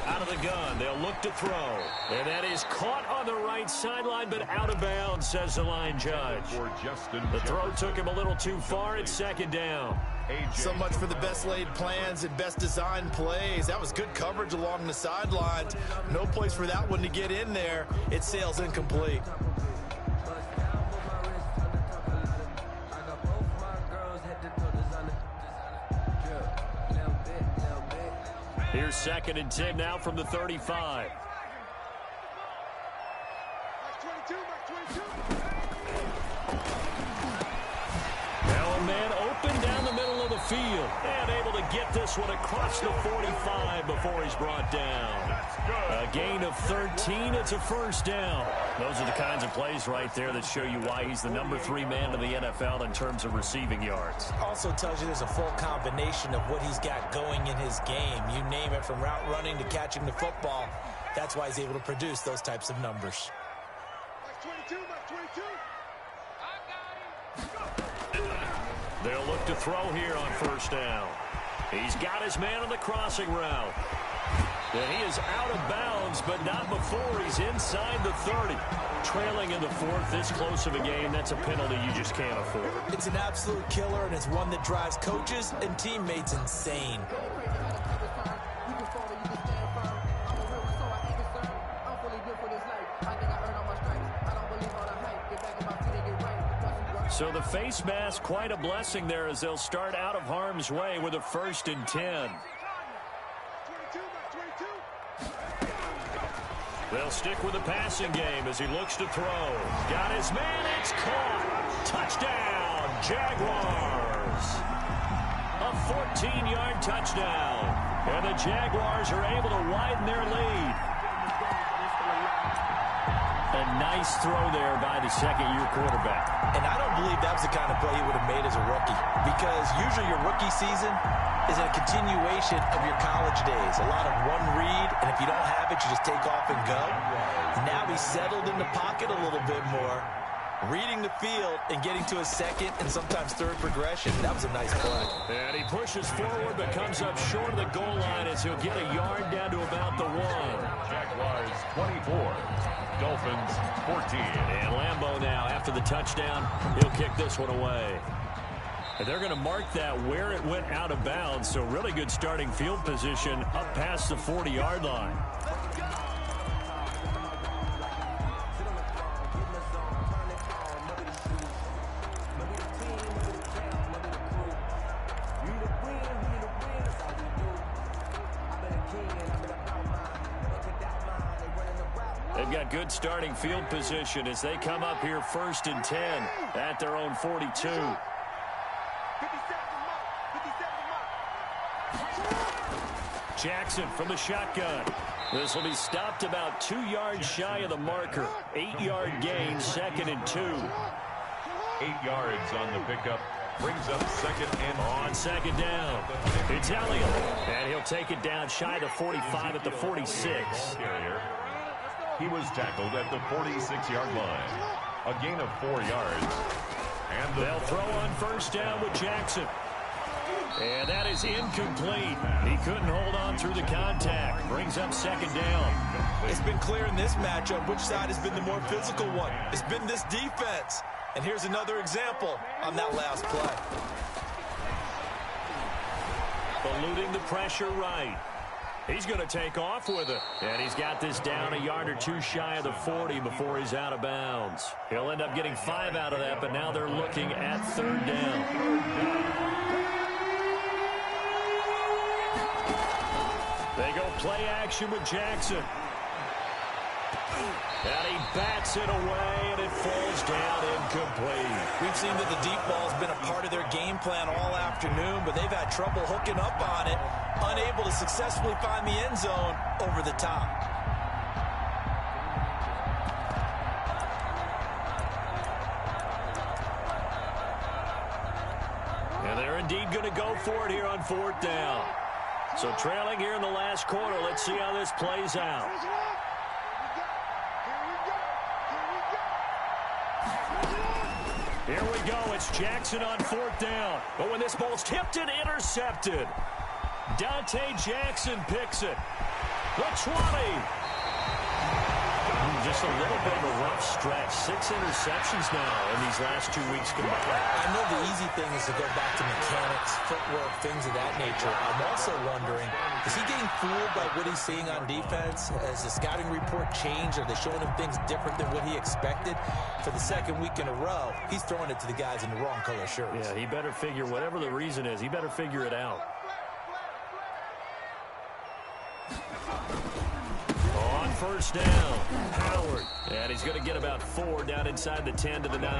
Out of the gun, they'll look to throw. And that is caught on the right sideline, but out of bounds, says the line judge. The throw took him a little too far. It's 2nd down. So much for the best laid plans and best designed plays. That was good coverage along the sidelines. No place for that one to get in there. It sails incomplete. Here's 2nd and 10 now from the 35. Now a man open down the middle of the field and able to get this one across the 45 before he's brought down. A gain of 13. It's a first down. Those are the kinds of plays right there that show you why he's the number 3 man in the NFL in terms of receiving yards. Also tells you there's a full combination of what he's got going in his game. You name it, from route running to catching the football. That's why he's able to produce those types of numbers. They'll look to throw here on first down. He's got his man on the crossing route. And he is out of bounds, but not before he's inside the 30. Trailing in the 4th, this close of a game, that's a penalty you just can't afford. It's an absolute killer, and it's one that drives coaches and teammates insane. So the face mask, quite a blessing there as they'll start out of harm's way with a 1st and 10. They'll stick with the passing game as he looks to throw. Got his man, it's caught. Touchdown, Jaguars. A 14-yard touchdown. And the Jaguars are able to widen their lead. A nice throw there by the 2nd-year quarterback. And I don't believe that was the kind of play he would have made as a rookie, because usually your rookie season is a continuation of your college days. A lot of one read, and if you don't have it, you just take off and go. Now he's settled in the pocket a little bit more, reading the field and getting to his 2nd and sometimes 3rd progression. That was a nice play. And he pushes forward but comes up short of the goal line as he'll get a yard down to about the 1. Jaguars 24, Dolphins 14. And Lambeau now, after the touchdown, he'll kick this one away. And they're going to mark that where it went out of bounds, so really good starting field position up past the 40-yard line. They've got good starting field position as they come up here 1st and 10 at their own 42. Jackson from the shotgun. This will be stopped about 2 yards shy of the marker. 8-yard gain, 2nd and 2. 8 yards on the pickup. Brings up 2nd and on 2nd down. It's Elliott. And he'll take it down shy of the 45 at the 46. He was tackled at the 46-yard line. A gain of 4 yards. And they'll throw on first down with Jackson. And that is incomplete. He couldn't hold on through the contact. Brings up second down. It's been clear in this matchup which side has been the more physical one. It's been this defense. And here's another example on that last play. Eluding the pressure right. He's going to take off with it. And he's got this down a yard or two shy of the 40 before he's out of bounds. He'll end up getting 5 out of that, but now they're looking at third down. They go play action with Jackson. And he bats it away, and it falls down incomplete. We've seen that the deep ball's been a part of their game plan all afternoon, but they've had trouble hooking up on it, unable to successfully find the end zone over the top. And they're indeed going to go for it here on fourth down. So trailing here in the last quarter. Let's see how this plays out. Here we go. It's Jackson on fourth down. But when this ball's tipped and intercepted, Dante Jackson picks it. The 20. Just a little bit of a rough stretch. 6 interceptions now in these last 2 weeks combined. I know the easy thing is to go back to mechanics, footwork, things of that nature. I'm also wondering, is he getting fooled by what he's seeing on defense? Has the scouting report changed? Are they showing him things different than what he expected? For the second week in a row, he's throwing it to the guys in the wrong color shirts. Yeah, he better figure, whatever the reason is, he better figure it out. On first down, Howard. And he's going to get about 4 down inside the 10 to the 9.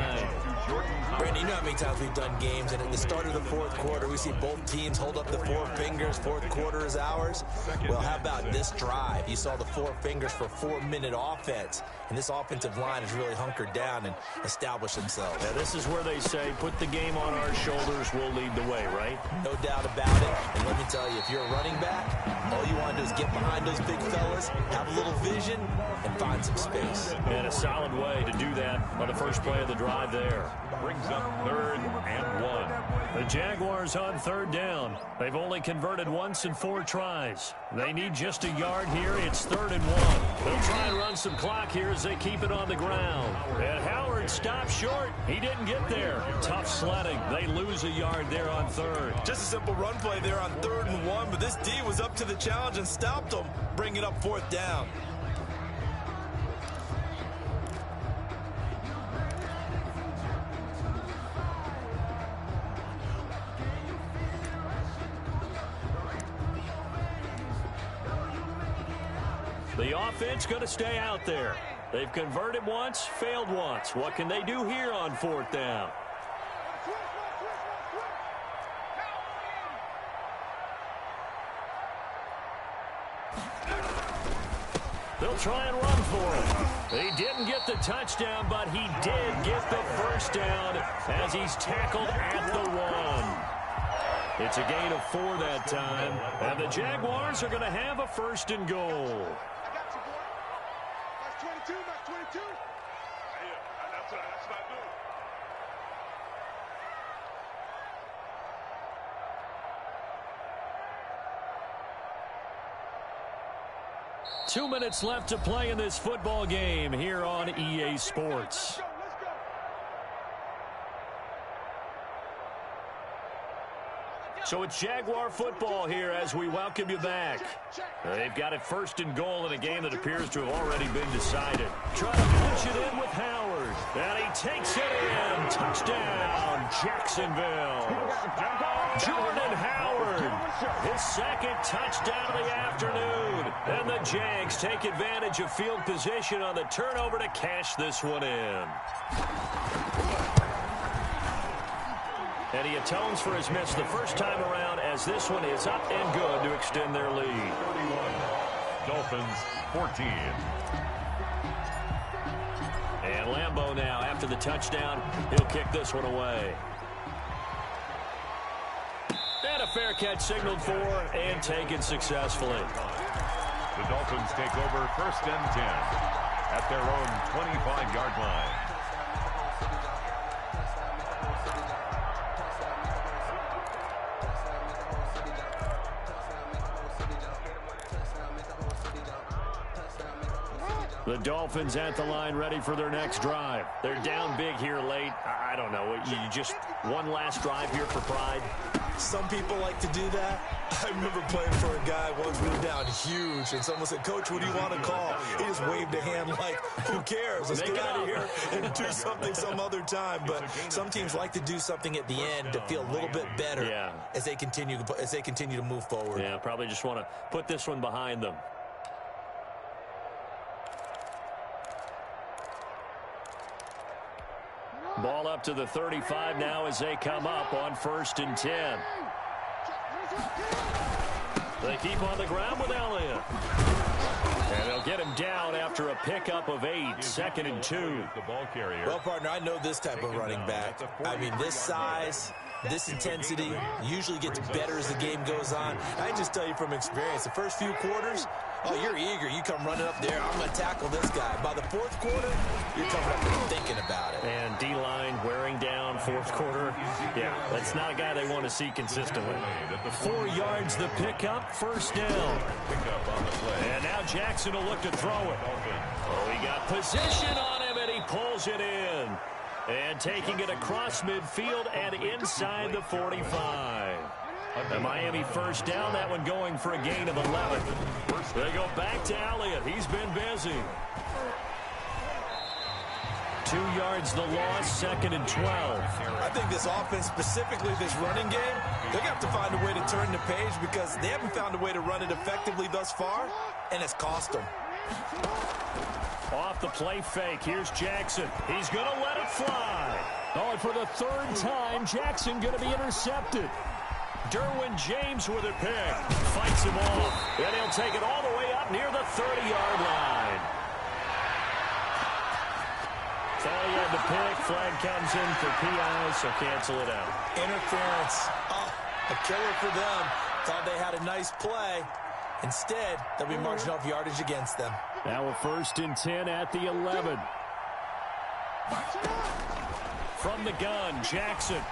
Randy, you know how many times we've done games, and at the start of the fourth quarter, we see both teams hold up the 4 fingers. Fourth quarter is ours. Well, how about this drive? You saw the 4 fingers for 4-minute offense, and this offensive line has really hunkered down and established themselves. Now, this is where they say, put the game on our shoulders, we'll lead the way, right? No doubt about it. And let me tell you, if you're a running back, all you want to do is get behind those big fellas, have a little vision, and find some space. And a solid way to do that on the first play of the drive there. brings up 3rd and 1. The Jaguars on third down. They've only converted once in 4 tries. They need just a yard here. It's 3rd and 1. They'll try and run some clock here as they keep it on the ground. And Howard stopped short. He didn't get there. Tough sledding. They lose a yard there on 3rd. Just a simple run play there on 3rd and 1, but this D was up to the challenge and stopped them, bringing up 4th down. The offense going to stay out there. They've converted once, failed once. What can they do here on 4th down? They'll try and run for it. He didn't get the touchdown, but he did get the first down as he's tackled at the 1. It's a gain of 4 that time, and the Jaguars are going to have a 1st and goal. That's 22, that's 22. Yeah, that's what I do. 2 minutes left to play in this football game here on EA Sports. So it's Jaguar football here as we welcome you back. They've got it 1st and goal in a game that appears to have already been decided. Trying to punch it in with Howard. And he takes it in. Touchdown, Jacksonville. Jordan Howard, his 2nd touchdown of the afternoon. And the Jags take advantage of field position on the turnover to cash this one in. And he atones for his miss the first time around as this one is up and good to extend their lead. Dolphins 14. And Lambeau now, after the touchdown, he'll kick this one away. And a fair catch signaled for and taken successfully. The Dolphins take over 1st and 10. at their own 25-yard line. The Dolphins at the line ready for their next drive. They're down big here late. I don't know. You just one last drive here for pride? Some people like to do that. I remember playing for a guy once. We were down huge, and someone said, "Coach, what do you want to call?" He just waved a hand like, who cares? Let's get out of here and do something some other time. But some teams like to do something at the end to feel a little bit better as they continue to move forward. Yeah, probably just want to put this one behind them. Ball up to the 35 now as they come up on 1st and 10. They keep on the ground with Elliott. And they'll get him down after a pickup of 8, 2nd and 2. Well, partner, I know this type of running back. I mean, this size, this intensity usually gets better as the game goes on. I just tell you from experience, the first few quarters, oh, you're eager. You come running up there, I'm going to tackle this guy. By the 4th quarter, you're coming up and thinking about it. And D-line wearing down 4th quarter. Yeah, that's not a guy they want to see consistently. 4 yards the pickup, 1st down. And now Jackson will look to throw it. Oh, he got position on him, and he pulls it in. And taking it across midfield and inside the 45. The Miami 1st down, that one going for a gain of 11. They go back to Elliott. He's been busy. 2 yards the loss, 2nd and 12. I think this offense, specifically this running game, they're going to have to find a way to turn the page because they haven't found a way to run it effectively thus far, and it's cost them. Off the play fake, here's Jackson. He's going to let it fly. Oh, and for the 3rd time, Jackson going to be intercepted. Derwin James with a pick. Fights him off. And he'll take it all the way up near the 30-yard line. Thought he had the pick. Flag comes in for PI, so cancel it out. Interference. Oh, a killer for them. Thought they had a nice play. Instead, they'll be marching off yardage against them. Now a 1st and 10 at the 11. From the gun, Jackson.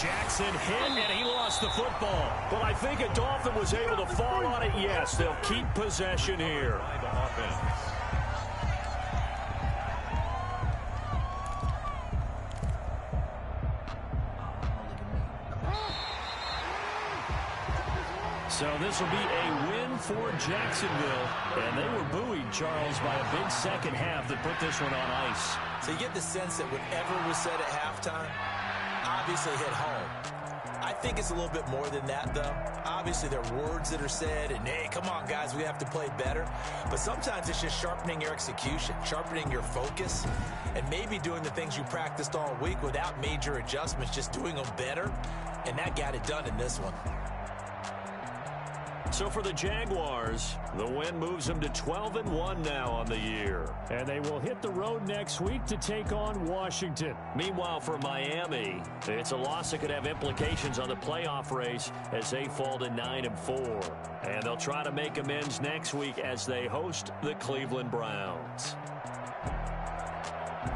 Jackson hit, and he lost the football. But I think a Dolphin was able to fall on it. Yes, they'll keep possession here. So this will be a win for Jacksonville. And they were buoyed, Charles, by a big second half that put this one on ice. So you get the sense that whatever was said at halftime obviously hit home. I think it's a little bit more than that, though. Obviously, there are words that are said, and, hey, come on, guys, we have to play better. But sometimes it's just sharpening your execution, sharpening your focus, and maybe doing the things you practiced all week without major adjustments, just doing them better. And that got it done in this one. So for the Jaguars, the win moves them to 12-1 now on the year. And they will hit the road next week to take on Washington. Meanwhile, for Miami, it's a loss that could have implications on the playoff race as they fall to 9-4. And they'll try to make amends next week as they host the Cleveland Browns.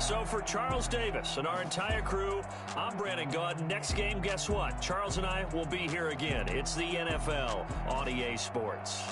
So for Charles Davis and our entire crew, I'm Brandon Gaudin. Next game, guess what? Charles and I will be here again. It's the NFL on EA Sports.